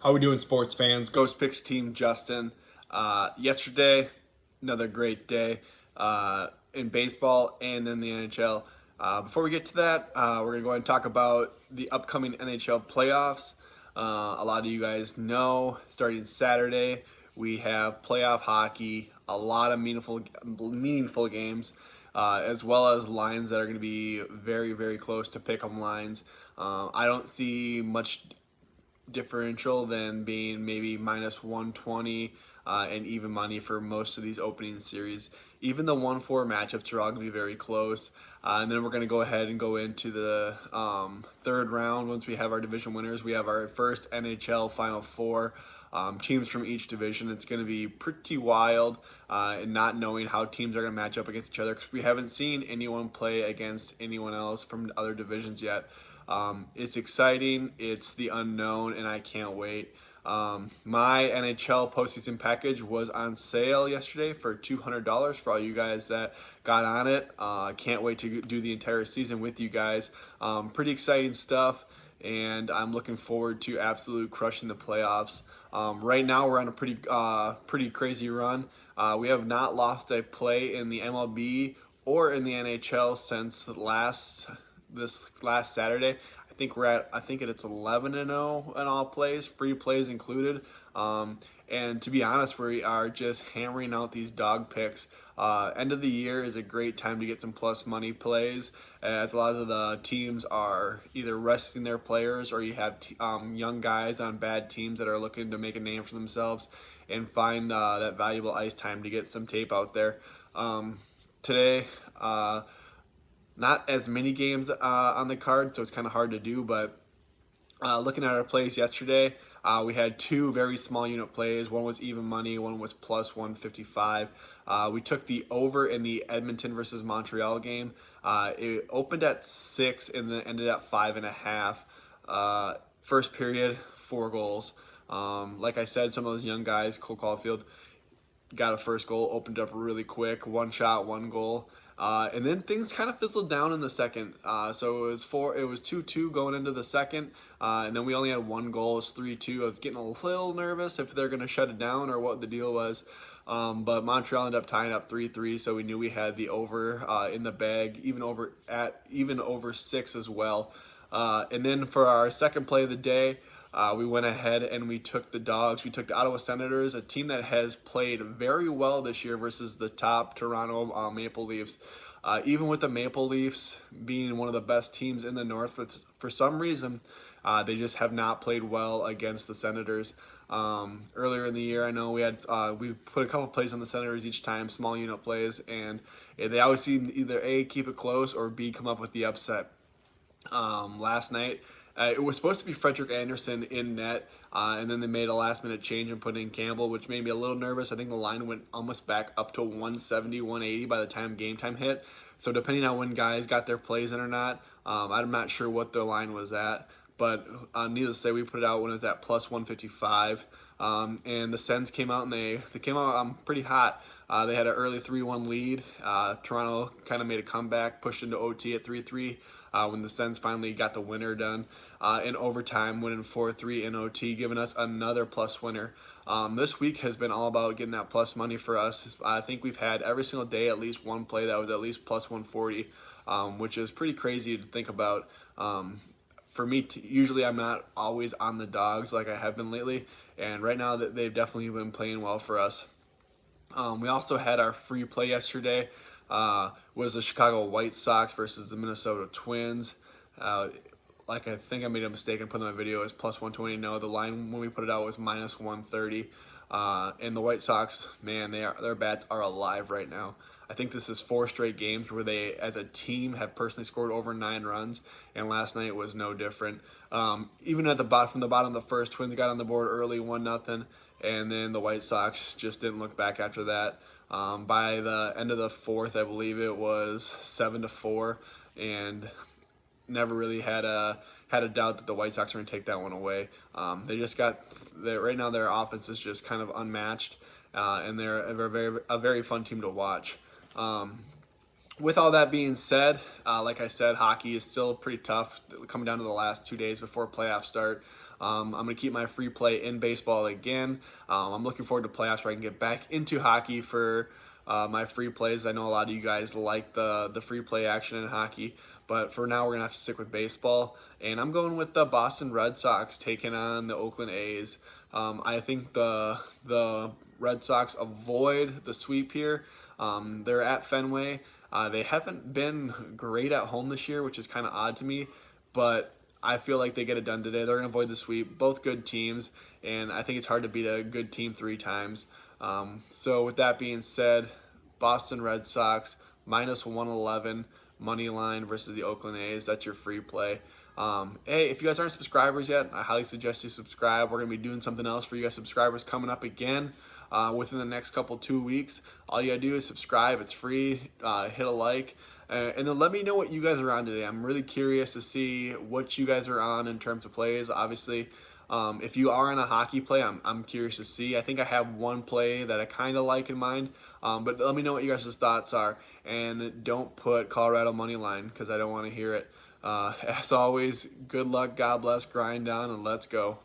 How we doing, sports fans? Ghost Picks team Justin. Yesterday, another great day in baseball and in the NHL. Before we get to that, we're going to go ahead and talk about the upcoming NHL playoffs. A lot of you guys know, starting Saturday, we have playoff hockey, a lot of meaningful games, as well as lines that are going to be very, very close to pick'em lines. I don't see much differential than being maybe minus 120 and even money for most of these opening series. Even the 1-4 matchups are all going to be very close. And then we're going to go ahead and go into the third round. Once we have our division winners, we have our first NHL Final Four. Teams from each division. It's going to be pretty wild, and not knowing how teams are going to match up against each other because we haven't seen anyone play against anyone else from other divisions yet. It's exciting, it's the unknown, and I can't wait. My NHL postseason package was on sale yesterday for $200 for all you guys that got on it. Can't wait to do the entire season with you guys. Pretty exciting stuff, and I'm looking forward to absolute crushing the playoffs. Right now, we're on a pretty crazy run. We have not lost a play in the MLB or in the NHL since this last Saturday. I think it's 11-0 in all plays, free plays included. And to be honest, we are just hammering out these dog picks. End of the year is a great time to get some plus money plays, as a lot of the teams are either resting their players or you have young guys on bad teams that are looking to make a name for themselves and find that valuable ice time to get some tape out there. Today, not as many games on the card, so it's kind of hard to do, but looking at our plays yesterday, we had two very small unit plays. One was even money, one was plus 155. We took the over in the Edmonton versus Montreal game. It opened at 6 and then ended at 5.5. First period, 4 goals. Like I said, some of those young guys, Cole Caulfield, got a first goal, opened up really quick, one shot, one goal. And then things kind of fizzled down in the second. So it was 2-2 going into the second, and then we only had one goal. It was 3-2. I was getting a little nervous if they're going to shut it down or what the deal was. But Montreal ended up tying up 3-3, so we knew we had the over in the bag, even over 6 as well. And then for our second play of the day, we went ahead and we took the dogs. We took the Ottawa Senators, a team that has played very well this year versus the top Toronto Maple Leafs. Even with the Maple Leafs being one of the best teams in the North, for some reason, they just have not played well against the Senators. Earlier in the year, I know we put a couple plays on the Senators each time, small unit plays, and they always seem to either A, keep it close, or B, come up with the upset. Last night, it was supposed to be Frederick Anderson in net, and then they made a last-minute change and put in Campbell, which made me a little nervous. I think the line went almost back up to 170, 180 by the time game time hit. So depending on when guys got their plays in or not, I'm not sure what their line was at. But needless to say, we put it out when it was at plus 155. And the Sens came out, and they came out pretty hot. They had an early 3-1 lead. Toronto kind of made a comeback, pushed into OT at 3-3 when the Sens finally got the winner done in overtime, winning 4-3 in OT, giving us another plus winner. This week has been all about getting that plus money for us. I think we've had every single day at least one play that was at least plus 140, which is pretty crazy to think about. For me, usually I'm not always on the dogs like I have been lately, and right now they've definitely been playing well for us. We also had our free play yesterday, was the Chicago White Sox versus the Minnesota Twins. Like I think I made a mistake and put in my video as plus 120. No, the line when we put it out was minus 130. And the White Sox, man, their bats are alive right now. I think this is 4 straight games where they, as a team, have personally scored over 9 runs, and last night was no different. Even from the bottom of the first, Twins got on the board early, 1-0, and then the White Sox just didn't look back after that. By the end of the fourth, I believe it was 7-4, and never really had a doubt that the White Sox were going to take that one away. They just right now their offense is just kind of unmatched, and they're a very fun team to watch. With all that being said, like I said, hockey is still pretty tough coming down to the last 2 days before playoffs start. I'm going to keep my free play in baseball again. I'm looking forward to playoffs where I can get back into hockey for my free plays. I know a lot of you guys like the free play action in hockey, but for now we're going to have to stick with baseball. And I'm going with the Boston Red Sox taking on the Oakland A's. I think the Red Sox avoid the sweep here. They're at Fenway. They haven't been great at home this year, which is kind of odd to me, but I feel like they get it done today. They're going to avoid the sweep. Both good teams, and I think it's hard to beat a good team 3 times. So with that being said, Boston Red Sox minus 111 money line versus the Oakland A's. That's your free play. Hey, if you guys aren't subscribers yet, I highly suggest you subscribe. We're going to be doing something else for you guys subscribers coming up again within the next 2 weeks. All you got to do is subscribe. It's free. Hit a like. And then let me know what you guys are on today. I'm really curious to see what you guys are on in terms of plays. Obviously, if you are on a hockey play, I'm curious to see. I think I have one play that I kind of like in mind, but let me know what you guys' thoughts are. And don't put Colorado money line because I don't want to hear it. As always, good luck, God bless, grind down, and let's go.